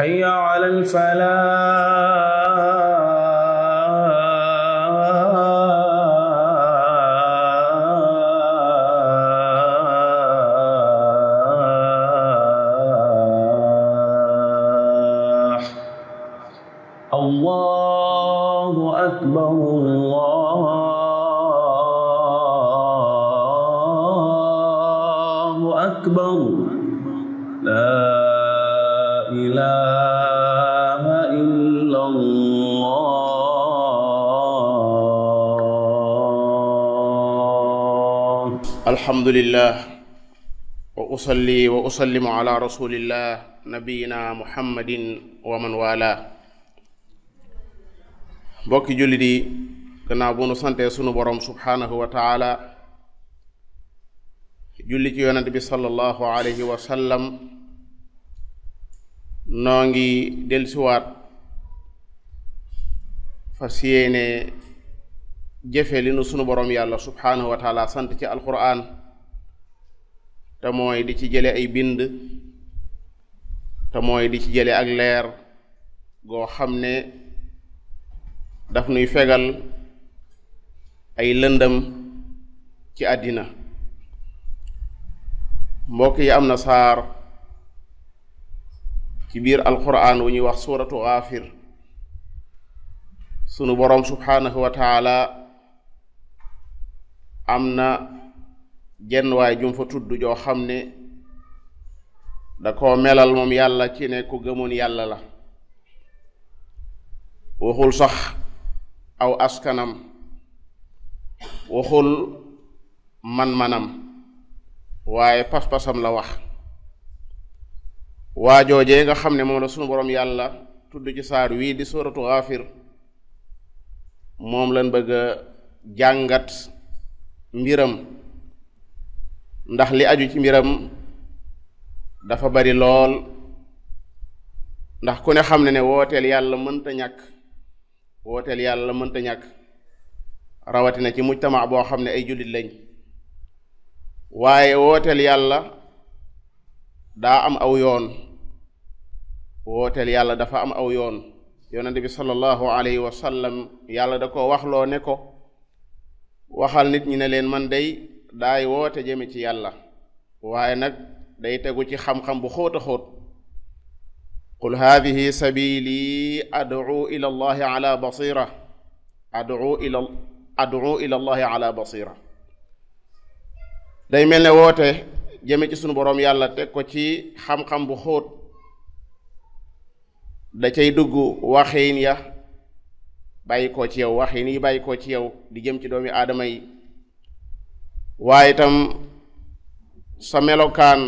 حي على الفلاح. الله أكبر الله أكبر لا إله إلا الله. الحمد لله وأصلي وأسلم على رسول الله نبينا محمد ومن والاه. mbokki jullit yi gannaaw bu nu sante sunu borom subhaanahu wa taala julli ci yonent bi sallallahu alayhi wa sallam, noo ngi dellusiwaat fas yéene jëfe li nu sunu borom yàlla subhaanahu wa taala sant ci alquran te mooy di ci jële ay bind, te mooy di ci jële ak leer goo xam ne daf nuy fegal ay lëndëm ci àddina. mbokk yi, am na saar ci biir alquran wu ñuy wax suuratu Gaafir. sunu boroom subhaanahu wa taala am na jenn waay jum fa tudd joo xam ne da koo melal moom yàlla ci ne ku gëmoon yàlla la. waxul sax aw askanam, waxul man-manam, waaye pas-pasam la wax. waajoojee nga xam ne moom la sunu boroom yàlla tudd ci saar wii di suuratu Gaafir, moom lañ bëgg a jàngat mbiram, ndax li aju ci mbiram dafa bari lool. ndax ku ne xam ne wooteel yàlla mënta ñàkk, wooteel yàlla mënta ñàkk, rawatina ci mujtama boo xam ne ay jullit lañ. waaye wooteel yàlla daa am aw yoon, wooteel yàlla dafa am aw yoon. yonent bi sallallahu alayhi wa sallam yàlla da ko waxloo ne ko waxal nit ñi ne leen man day daay woote jëme ci yàlla, waaye nag day tegu ci xam-xam bu xóot a xóot. qul haadihi sabili ad'u ila allahi ala basira, ad'u ila allahi ala basira. day mel ne woote jëme ci sunu boroom yàlla teg ko ci xam-xam bu xóot, da cay dugg waxiin ya bàyyi koo ci yow, waxiin yi bàyyi koo ci yow di jëm ci doomi aadama yi, waaye itam sa melokaan,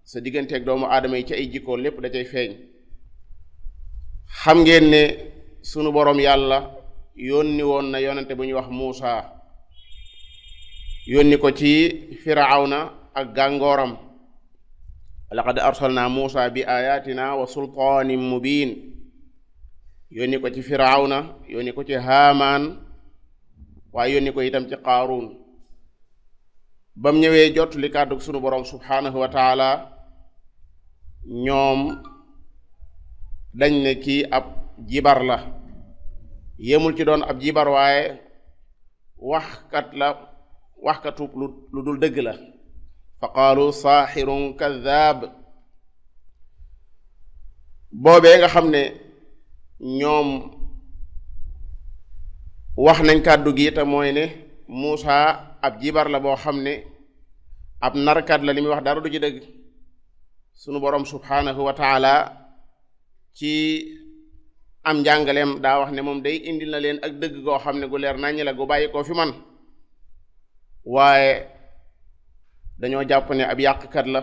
sa digganteeg doomu aadama yi ci ay jikko lépp da cay feeñ. xam ngeen ne sunu boroom yàlla yónni woon na yonente bu ñuy wax Muusa, yónni ko ci Firawna ak gàngooram. laqad arsalna Muusa bi ayatina wa sultaanin mubin. yónni ko ci Firawna, yónni ko ci Haamaan, waaye yónni ko itam ci Qaaruun. bam ñëwee jot li kàddu sunu boroom subhaanahu wa taala, ñoom dañ ne kii ab jibar la. yemul ci doon ab jibar, waaye waxkat la, waxkatu lu dul dëgg la. fa qaalu saaxirun kaddaab. boobee nga xam ne ñoom wax nañ kàddu gi te mooy ne Muusa ab jibar la boo xam ne ab narkat la, li muy wax dara du ci dëgg. sunu boroom subhaanahu wa taala ci am njàngaleem daa wax ne moom day indil na leen ak dëgg goo xam ne gu leer naññ la, gu bàyyi koo fi man. waaye dañoo jàpp ne ab yàqkat la,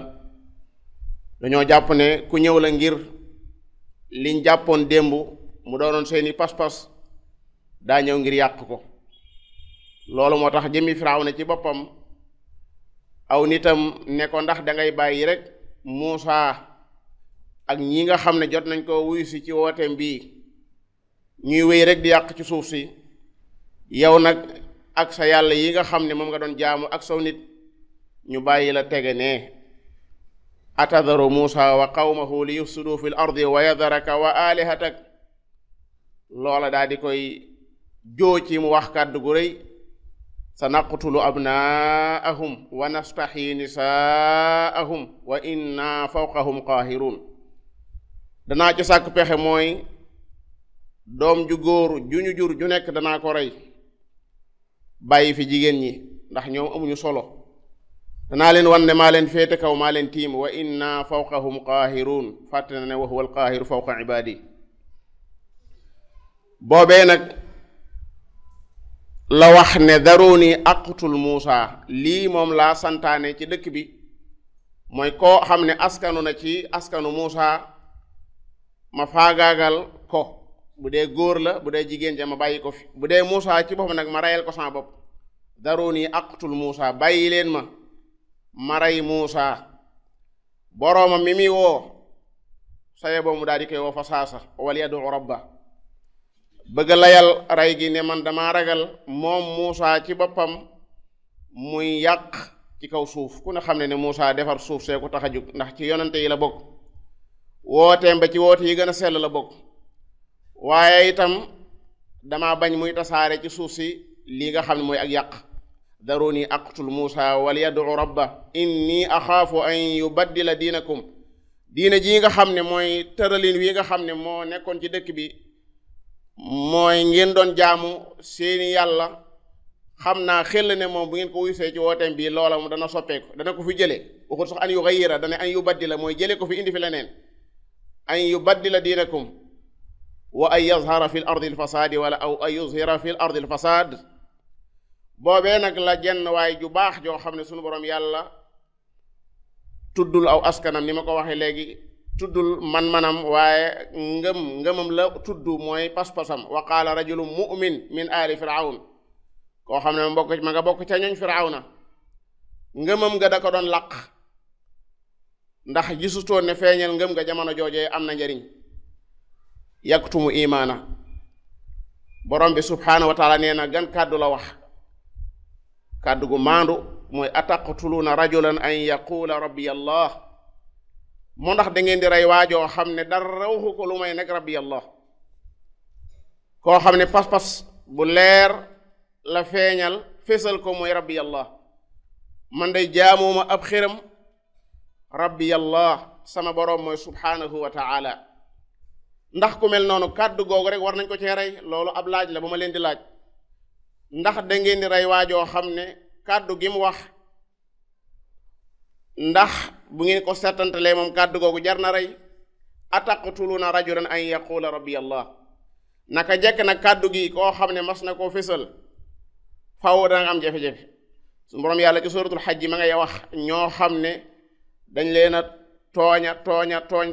dañoo jàpp ne ku ñëw la ngir liñ jàppoon démb mu doonoon seeni pas-pas daa ñëw ngir yàq ko. loolu moo tax jëmmi Firawna ci boppam aw nitam ne ko ndax dangay bàyyi rek Muusa ak ñi nga xam ne jot nañ ko wuyu si ci wooteem bii ñuy wéy rek di yàq ci suuf si, yow nag ak sa yàlla yi nga xam ne moom nga doon jaamu ak saw nit ñu bàyyi la tege ne. atadaru Muusa wa qawmahu li yufsidu fi l ardi wa yadaraka wa alihatak loola daal di koy ci mu wax kàddu gu rëy sa naqtulu abnaahum wa nastaxyi nisaahum wa inna fawqahum qaahiruun danaa ci sàkk pexe mooy doom ju góor ju ñu jur ju nekk danaa ko rey bàyyi fi jigéen ñi ndax ñoom amuñu solo danaa leen wan ne maa leen féete kaw maa leen tiim wa inna fawqahum qaahiruun fàtte na ne wa huwa alqaahiru fawqa ibaadi boobee nag la wax ne daruni aqtul Muusa lii moom laa santaane ci dëkk bi mooy koo xam ne askanu na ci askanu Muusa ma faagaagal ko bu dee góor la bu dee jigéen ja ma bàyyi ko fi bu dee Muusa ci boppam nag ma reyal ko sama bopp daruni aqtul Muusa bàyyi leen ma rey Muusa boroomam mi muy woo saye boo mu daal di koy woo fa saasa wal yadu rabba bëgg layal rey gi ne man dama ragal moom Muusa ci boppam muy yàq ci kaw suuf ku ne xam ne Muusa defar suuf see ko tax a jóg ndax ci yonante yi la bokk wooteem ba ci woote yi gën a sell la bokk waaye itam dama bañ muy tasaare ci suuf si lii nga xam ne mooy ak yàq daruni aqtul Muusa wal yad'u rabba inni axaafu an yubaddila diinakum diina ji nga xam ne mooy tëralin wi nga xam ne moo nekkoon ci dëkk bi mooy ngeen doon jaamu seeni yàlla xam naa xel ne moom bu ngeen ko wuysee ci wooteem bii loola mu dana soppeeku dana ko fi jële waxul sax an yughayyira dana an yubaddila mooy jële ko fi indi fi leneen an yubaddila diinakum wa an yazhara fi l ardi l fasaadi wala aw an yuzhira fi l ardi l fasaad boobee nag la jenn waay ju baax joo xam ne sunu boroom yàlla tuddul aw askanam ni ma ko waxee léegi tuddul man-manam waaye ngëmam la tudd mooy pas-pasam wa qaala rajulun mu'min min aali firawn koo xam ne ma nga bokk ca ñooñ firawna ngëmam nga da ko doon laq ndax gisutoon ne feeñal ngëm nga jamono joojee am na njariñ yaktumu imaana borom bi subhaanahu wa taala nee na gan kàddu la wax kàddu gu maandu mooy ataqtuluuna rajulan an yaquula rabbi allah moo ndax da ngeen di rey waajoo xam ne dara waxu ko lu may nag rabbi allah koo xam ne pas-pas bu leer la feeñal fésal ko mooy rabbi allah man day jaamuuma ab xiram rabbi allah sama boroom mooy subhaanahu wa taala ndax ku mel noonu kàddu googu rek war nañ ko cee rey loolu ab laaj la bu ma leen di laaj ndax da ngeen di rey waajoo xam ne kàddu gi mu wax ndax bu ngeen ko settantalee moom kàddu googu jar na rey ataqtuluuna rajulan an yaqula rabbi allah naka jekk nag kàddu gi koo xam ne mas na koo fésal faw danga am jafe-jafe su boroom yàlla ci suratul xajji ma ngay wax ñoo xam ne dañ leen a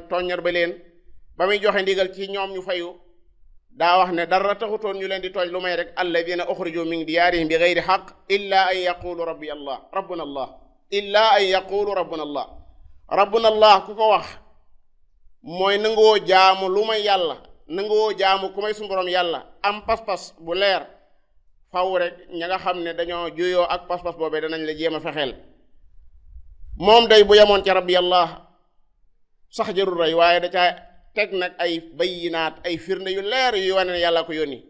tooñar ba leen ba muy joxe ndigal ci ñoom ñu fayu daa wax ne dara taxutoon ñu leen di tooñ lu may rek alladina uxriju min diyaarihim bi gayri xaq illa an yaqulu rabbi allah rabbuna allah illa an yaqulu rabbuna allah rabbuna allah ku ko wax mooy nangoo jaamu lu may yàlla nangoo jaamu ku may suñu boroom yàlla am pas-pas bu leer faw rek ña nga xam ne dañoo juyoo ak pas-pas boobee danañ la jéem a fexeel moom day bu yemoon ci rabbi allah sax jarul rey waaye da caa teg nag ay bayyinaat ay firnde yu leer yu wane ne yàlla ko yónni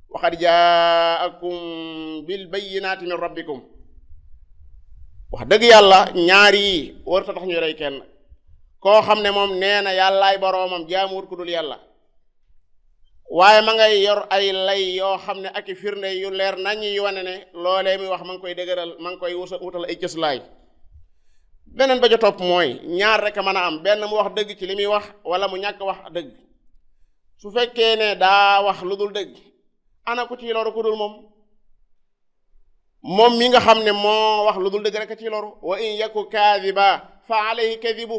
wa qad jaakum bil bayyinaati min rabbikum wax dëgg yàlla ñaar yi warta tax ñu rey kenn koo xam ne moom nee na yàllaay boroomam jaamuwut ku dul yàlla waaye ma ngay yor ay lay yoo xam ne ak i firnde yu leer naññi yu wane ne loolee muy wax ma ngi koy dëgëral ma ngi koy wutal ay cëslaay beneen ba ca topp mooy ñaar rek a mën a am benn mu wax dëgg ci li muy wax wala mu ñàkk wax dëgg su fekkee ne daa wax lu dul dëgg ana ku ci loru ku dul moom mi nga xam ne moo wax lu dul dëgg rek a ci loru wa in yaku kaadiba fa alayhi kadibu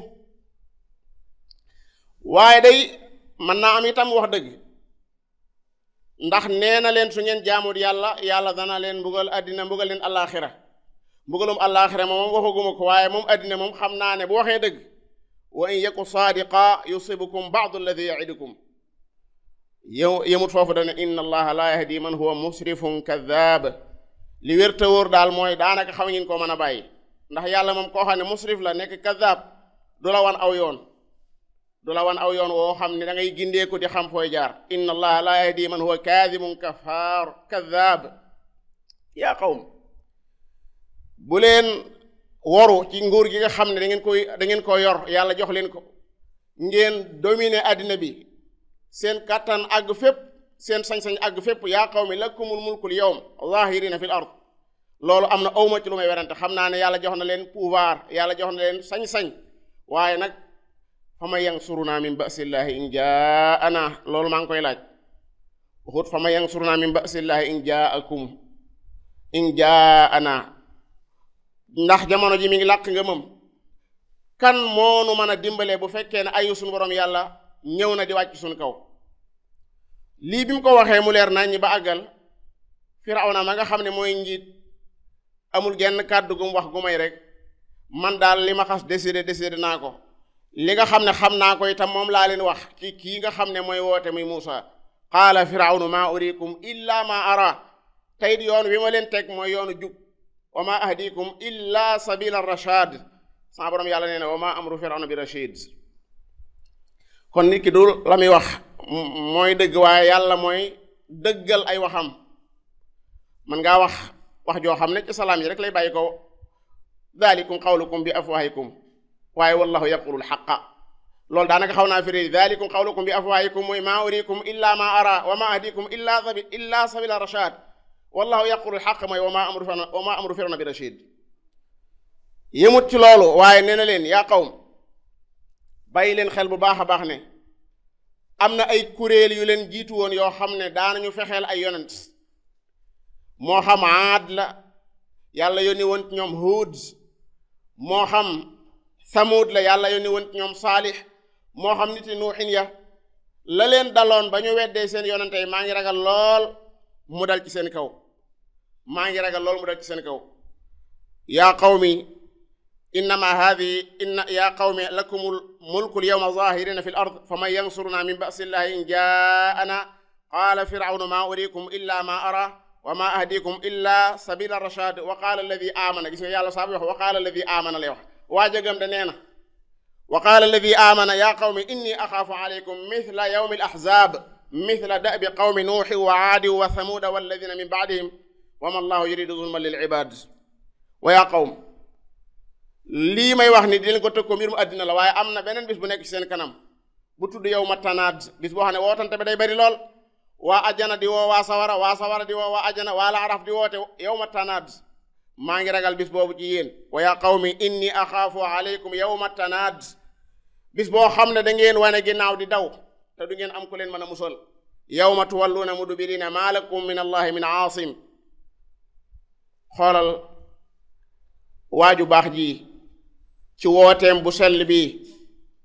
waaye day mën naa am itam wax dëgg ndax nee na leen su ngeen jaamut yàlla yàlla dana leen mbugal àddina mbugal leen allaaxira mbugalum allaaxira moom waxaguma ko waaye moom àddina moom xam naa ne bu waxee dëgg wa in yaku saadiqa yusibukum baadu alladi yaidukum yow yemut foofu dana inna allaha la yahdi man huwa musrifun kaddaab li wér te wóor daal mooy daanaka xam ngeen koo mën a bàyyi ndax yàlla moom koo xam ne musrif la nekk kaddaab du la wan aw yoon du la wan aw yoon woo xam ne da ngay gindeeku di xam fooy jaar inna allaha la yahdi man huwa kaadibun kafaar kaddaab yaa qawm bu leen woru ci nguur gi nga xam ne da ngeen ko yor yàlla jox leen ko ngeen dominer àddina bi seen kàttan àgg fépp seen sañ-sañ àgg fépp yaa qawmi lakumul mulkul yawm zahirina fil ard loolu am na awma ci lu may werante xam naa ne yàlla jox na leen pouvoir yàlla jox na leen sañ-sañ waaye nag fa man yansuruna min ba'sillahi in jaa'ana loolu maa ngi koy laaj waxut fa man yansuruna min ba'sillahi in jaa'akum in jaa'ana ndax jamono ji mi ngi làq nga mëm kan moonu mën a dimbale bu fekkee ne ayu suñu borom yàlla ñëw na di wàcc suñu kaw lii bi mu ko waxee mu leer nañ ñi ba àggal Firawna ma nga xam ne mooy njiit amul genn kàddu gu mu wax gu may rek man daal li ma xas décidé naa ko li nga xam ne xam naa ko itam moom laa leen wax ci kii nga xam ne mooy woote muy Muusa qaala firawnu maa urikum illa ma ara teyit yoon wi ma leen teg mooy yoonu jub wa ma ahdikum illa sabila rashad sama borom yàlla nee na wa ma amru firawna bi rashid kon nit ki du la muy wax mooy dëgg waaye yàlla mooy dëggal ay waxam man ngaa wax joo xam ne ci salaam yi rek lay bàyyi ko dalikum qawlukum bi afwahikum waaye wallahu yaqulul xaqa loolu daanaka xaw naa firi dalikum qawlukum bi afwahikum mooy maa urikum illa ma ara wa ma ahdikum illa sabila rashad wallahu yaqulul xaq mooy wa ma amru firawna bi rashid yëmut ci loolu waaye nee na leen yaa qawm bàyyi leen xel bu baax a baax ne am na ay kuréel yu leen jiitu woon yoo xam ne daanañu fexeel ay yonent moo xam Aad la yàlla yónni woon ci ñoom Huud moo xam Samuud la yàlla yónni woon ci ñoom Saalix moo xam nit yi Nuuxin ya la leen daloon ba ñu weddee seen yonente yi maa ngi ragal lool mu dal ci seen kaw yaa qawmi yaa qawmi lakumul mulkul yawma zahirina fil ard faman yansuruna min ba'sillahi in jaa'ana qaala firawnu maa uriikum illa ma ara wa ma ahdikum illa sabila rashad wa qaala alladi amana gis nga yàlla saa bi wax wa qaala alladi amana lay wax waajagam da nee na wa qaala alladi amana yaa qawmi inni axaafu alaykum mithla yawmi al ahzab mithla da'bi qawmi nuuhi wa aadi wa thamuuda walladina min ba'dihim wa ma allahu yuridu zulman lil ibad wa yaa qawm lii may wax ni di leen ko tëg ko mbir mu àddina la waaye am na beneen bis bu nekk ci seen kanam bu tudd yawma tanaad bis boo xam ne wootante ba day bari lool waa ajjana di woo waa sawara di woo waa ajjana waa laaraf di woote yawma tanaad maa ngi ragal bis boobu ci yéen wa yaa qawmi inni axaafu alaykum yawma tanaad bis boo xam ne da ngeen wane ginnaaw di daw te du ngeen am ku leen mën a musal yawma tuwalluuna mudbirina maa lakum min allahi min aasim xoolal waaju baax ji ci wooteem bu sell bi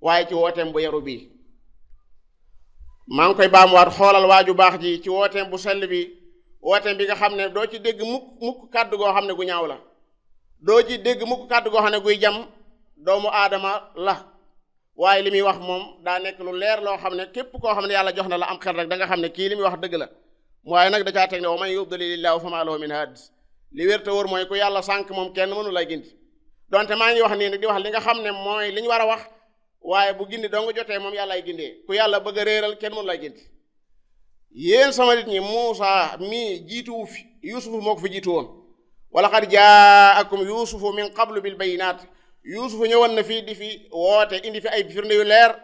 waaye ci wooteem bu yaru bi maa ngi koy baamuwaat xoolal waaju baax ji ci wooteem bu sell bi wooteem bi nga xam ne doo ci dégg mukk kàddu goo xam ne gu ñaaw la doo ci dégg mukk kàddu goo xam ne guy jam doomu aadama la waaye li muy wax moom daa nekk lu leer loo xam ne képp koo xam ne yàlla jox na la am xel rek da nga xam ne kii li muy wax dëgg la waaye nag da caa teg ne wa man yudlilillahu famaa lahu min haad li wér te wóor mooy ku yàlla sànk moom kenn mënu lay gindi donte maa ngi wax nii nag di wax li nga xam ne mooy li ñu war a wax waaye bu gindi doo nga jotee moom yàlla ay gindee ku yàlla bëgg a réeral kenn mënu lay gindi yéen sama nit ñi Muusa mii jiituwu fi Yuusufu moo ko fi jiitu woon wala qad jaakum Yuusufu min qablu bil bayinaat Yuusufu ñëwoon na fii di fi woote indi fi ay firnde yu leer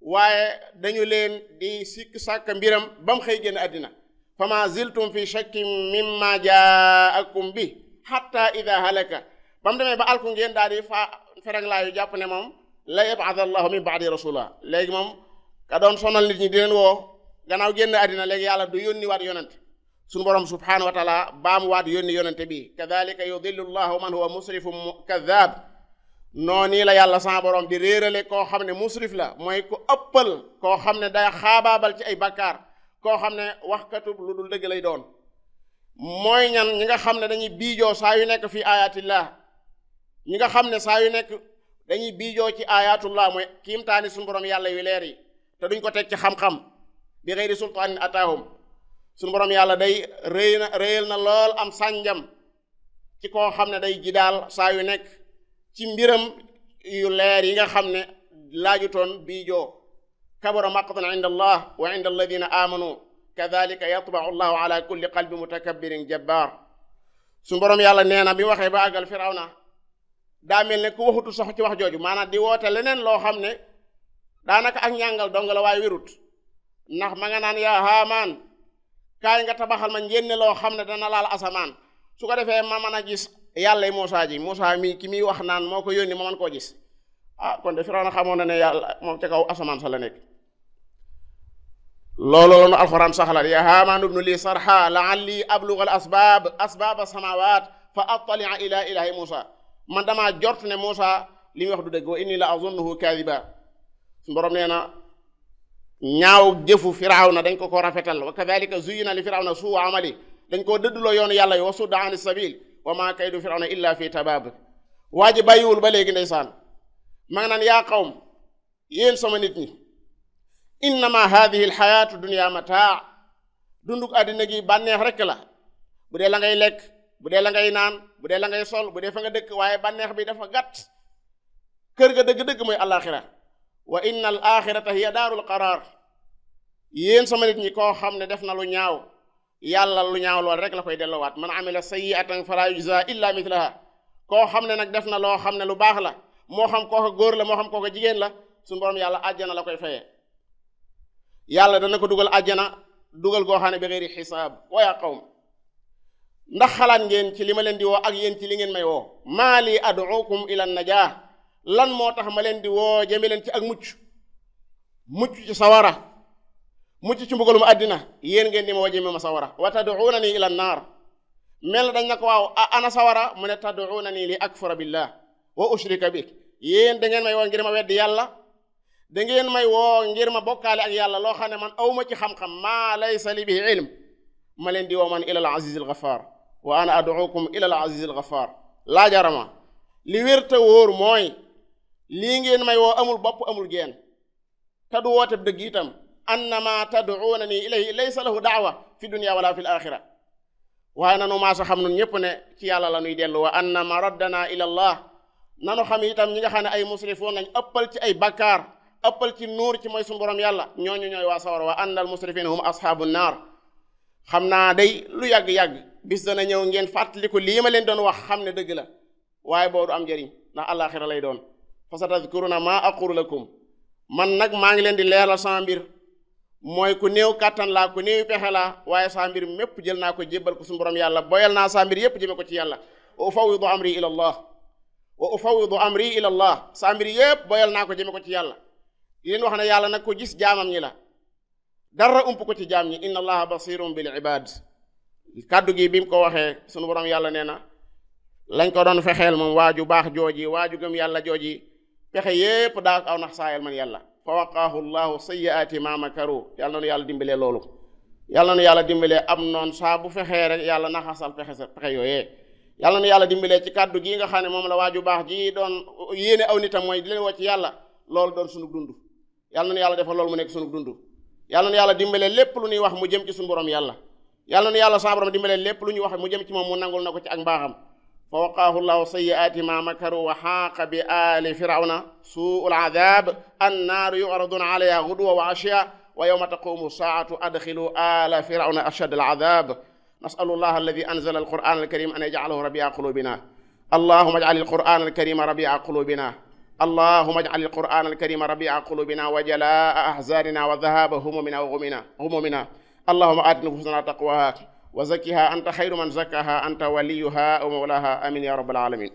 waaye dañu leen di sikk sàkk mbiram ba mu xëy génn àddina fama ziltum fi shakkin mimma jaakum bi hatta ida halaka ba mu demee ba alku ngeen daal di fereg laayu jàpp ne moom la yab'atha allahu min ba'di rasula léegi moom ka doon sonal nit ñi di leen woo gannaaw génn àddina léegi yàlla du yónni waat yonent suñu borom subhanahu wa taala baamu waat yónni yonente bi kadhalika yudillu llahu man huwa musrifun kadhab noonu la yàlla sama borom di réerale koo xam ne musrif la mooy ku ëppal koo xam ne day xaabaabal ci ay bakkaar koo xam ne waxkatub lu dul dëgg lay doon mooy ñan ñi nga xam ne dañuy biijoo saa yu nekk fii ayatillah ñi nga xam ne saa yu nekk dañuy biijoo ci ayatullah mooy kiimtaani suñu borom yàlla yu leer yi te duñ ko teg ci xam-xam bi ghayri sultaanin ataahum suñu borom yàlla day réyal na lool am sànjam ci koo xam ne day jidaal saa yu nekk ci mbiram yu leer yi nga xam ne laajutoon bii joo kabura maqtan inda allah wa inda alladina amanu kadhalika yatba'u allahu ala kulli qalbi mutakabbirin jabbar su borom yàlla nee na bi waxee ba àggal Firawna daa mel ne ku waxutu sax ci wax jooju maanaam di woote leneen loo xam ne daanaka ak ñàngal dong la waaye wérut ndax ma nga naan yaa Haamaan kaay nga tabaxal ma njénne loo xam ne dana laal asamaan su ko defee ma mën a gis yàlla Muusaa ji Muusaa mi ki muy wax naan moo ko yónni ma mën koo gis kon de Firawna xamoon na ne yàlla moom ca kaw asamaan sa la nekk loolu la nu alxuraan saxalal yaa Haamaan ibnu lii sarxa la'allii abluga al asbaab as-samaawaat fa attali'a ilaa ilaahi Muusaa man damaa jort ne Muusaa li muy wax du dëgg wa inni la azunnuhu kaadiba su borom nee na ñaaw jëfu Firawna dañ ko rafetal wa kadhalika zuyyina li Firawna suu amali dañ koo dëdduloo yoonu yàlla yi wa sudda ani sabil wa maa kaydu Firawna illa fi tabaab waa ji bàyyiwul ba léegi ndeysaan ma nga naan yaa qawm yéen sama nit ñi innama hadihi alxayaatu dunya mataa dunduk àddina gi bànneex rekk la bu dee la ngay lekk bu dee la ngay naan bu dee la ngay sol bu dee fa nga dëkk waaye bànneex bi dafa gàtt kër ga dëgg-dëgg mooy alaxira wa inna al axirata hiya daarul qaraar yéen sama nit ñi koo xam ne def na lu ñaaw yàlla lu ñaaw lool rek la koy delloowaat man amila sayyi'atan fala yujza illa mithlaha koo xam ne nag def na loo xam ne lu baax la moo xam kooka góor la moo xam kooka jigéen la suñu borom yàlla àjjana la koy fayee yàlla dana ko dugal àjjana dugal goo xam ne bi xeeri xisaab wa yaa qawm ndax xalaat ngeen ci li ma leen di woo ak yéen ci li ngeen may woo maa li ad'ukum ila najaa lan moo tax ma leen di woo jëme leen ci ak mucc ci sawara mucc ci mbugalum àddina yéen ngeen di ma woo jëme ma sawara wa tad'unani ila naar mel dañ na ko waaw ana sawara mu ne tad'unani li akfura billah wa ushrika bik yéen da ngeen may woo ngir ma weddi yàlla da ngeen may woo ngir ma bokkaale ak yàlla loo xam ne man awma ci xam-xam maa laysa li bihi ilm ma leen di woo man ila al aziz al ghaffar wa ana ad'ukum ila al aziz al ghaffar laa jarama li wér te wóor mooy lii ngeen may woo amul bopp amul geen te du woote dëgg itam annama tad'unani ilayhi laysa lahu da'wa fi dunya wala fi al axira waaye nanu maa sa xam nun ñëpp ne ci yàlla la nuy dellu wa annama raddana ila allah nanu xam itam ñi nga xam ne ay musrifoon nañ ëppal ci ay bakkaar ëppal ci nuur ci mooy suñu borom yàlla ñooñu ñooy waa sawar wa annal musrifin hum ashabu naar xam naa day lu yàgg-yàgg bis dana ñëw ngeen fàttaliku lii ma leen doon wax xam ne dëgg la waaye boo du am njëriñ ndax àllaaxira lay doon fa satadkuruna maa aqulu lakum man nag maa ngi leen di leeral sama mbir mooy ku néew kàttan laa ku néew pexe laa waaye sama mbir mépp jël naa ko jébbal ko suñu borom yàlla boyal naa sama mbir yépp jëme ko ci yàlla wa ufawwidu amri ila allah sama mbir yépp boyal naa ko jëme ko ci yàlla di leen wax ne yàlla nag ko gis jaamam ñi la dara ump ko ci jaam ñi inna allaha basirun bil ibad kàddu gi bi mu ko waxee sunu borom yàlla nee na lañ ko doon fexeel moom waaju baax jooji waaju gëm yàlla jooji pexe yépp daa aw nax saayal man yàlla fa waqaahu llahu sayyi'aati ma makaru yàlla noonu yàlla dimbalee loolu yàlla noonu yàlla dimbalee am noonu saa bu fexee rek yàlla naxasal pexe yooyee yàlla noonu yàlla dimbalee ci kàddu gi nga xam ne moom la waaju baax ji doon yéene aw nitam mooy di leen woo ci yàlla loolu doon sunu dund yàlla noonu yàlla defal loolu mu nekk sunu dund yàlla na yàlla dimbale lépp lu ñuy wax mu jëm ci suñu borom yàlla yàlla na yàlla sa borom dimbale lépp lu ñuy wax mu jëm ci moom mu nangul na ko ci ak mbaaxam fa waqaahu llahu sayyi'aati ma makaru wa xaaqa bi aali firawna suu'ul adaab annaaru yu'raduuna alayha ghuduwwan wa 'ashiyyan wa yawma taqumu saa'atu adxilu aala firawna ashadda al-'adaab nas'alu llaha alladi anzala al-qur'aana al-kariima an yaj'alahu rabi'a quluubina allahumma ij'al al-qur'aana al-kariima rabi'a quluubina اللهم اجعل القرآن الكريم ربيع قلوبنا وجلاء أحزاننا وذهاب همومنا اللهم آت نفوسنا تقواها وزكها أنت خير من زكاها أنت وليها ومولاها آمين يا رب العالمين